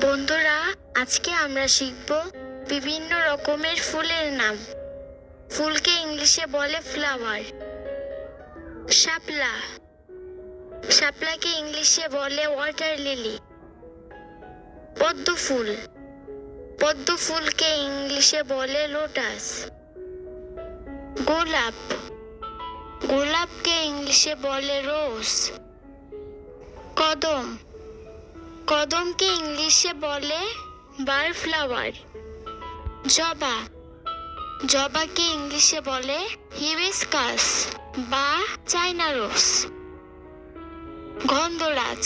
বন্ধুরা, আজকে আমরা শিখব বিভিন্ন রকমের ফুলের নাম। ফুলকে ইংলিশে বলে ফ্লাওয়ার। শাপলা, শাপলাকে ইংলিশে বলে ওয়াটার লিলি। পদ্ম ফুল, পদ্ম ফুলকে ইংলিশে বলে লোটাস। গোলাপ, গোলাপকে ইংলিশে বলে রোজ। কদম, কদমকে ইংলিশে বলে বার ফ্লাওয়ার। জবা, জবাকে ইংলিশে বলে হিবিস্কাস বা চাইনা রোজ। গন্ধরাজ,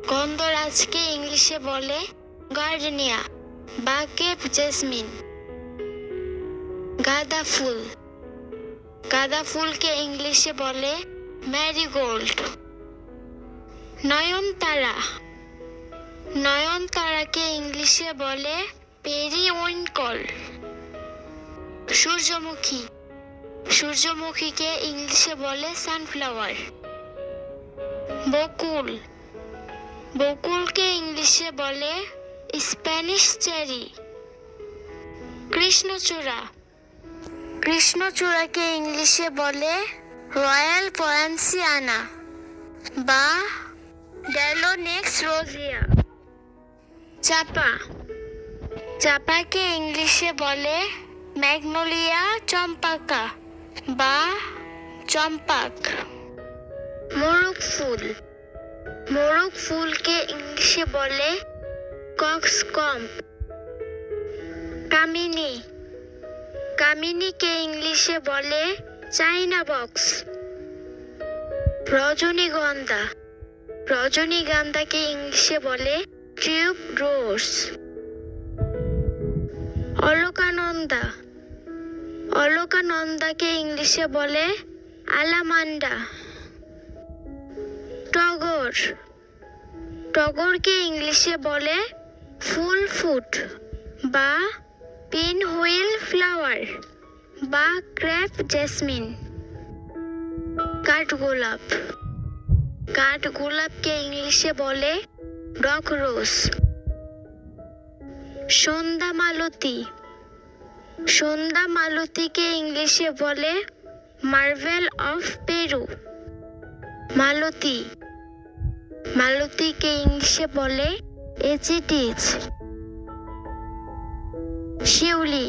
গন্ধরাজকে ইংলিশে বলে গার্ডেনিয়া বা কেপ জেসমিন। গাঁদা ফুল, গাঁদা ফুলকে ইংলিশে বলে ম্যারিগোল্ড। নয়নতারা, নয়নতারাকে ইংলিশে বলে পেরিউইঙ্কল। সূর্যমুখী, সূর্যমুখীকে ইংলিশে বলে সানফ্লাওয়ার। বকুল, বকুলকে ইংলিশে বলে স্প্যানিশ চেরি। কৃষ্ণচূড়া, কৃষ্ণচূড়াকে ইংলিশে বলে রয়্যাল পয়েন্সিয়ানা বা ড্যালোনেক্স রোজিয়া। চাপা, চাপাকে ইংলিশে বলে ম্যাগনোলিয়া চম্পাকা বা চম্পাক। মোরগ ফুল, মোরগ ফুলকে ইংলিশে বলে কক্সকম্ব। কামিনী, কামিনীকে ইংলিশে বলে চাইনা বক্স। রজনীগন্ধা, রজনীগন্ধাকে ইংলিশে বলে টিউব রোজ। অলকানন্দা, অলকানন্দাকে ইংলিশে বলে আলামান্ডা। টগর, টগরকে ইংলিশে বলে ফুল ফুট বা পিন হুইল ফ্লাওয়ার বা ক্রেপ জেসমিন। কাঠগোলাপ, কাঠগোলাপকে ইংলিশে বলে ডক রোজ। সন্ধ্যা মালতী, সন্ধ্যা মালতীকে ইংলিশে বলে মার্ভেল অফ পেরু। মালতী, মালতীকে ইংলিশে বলে এচিটিস। শিউলি,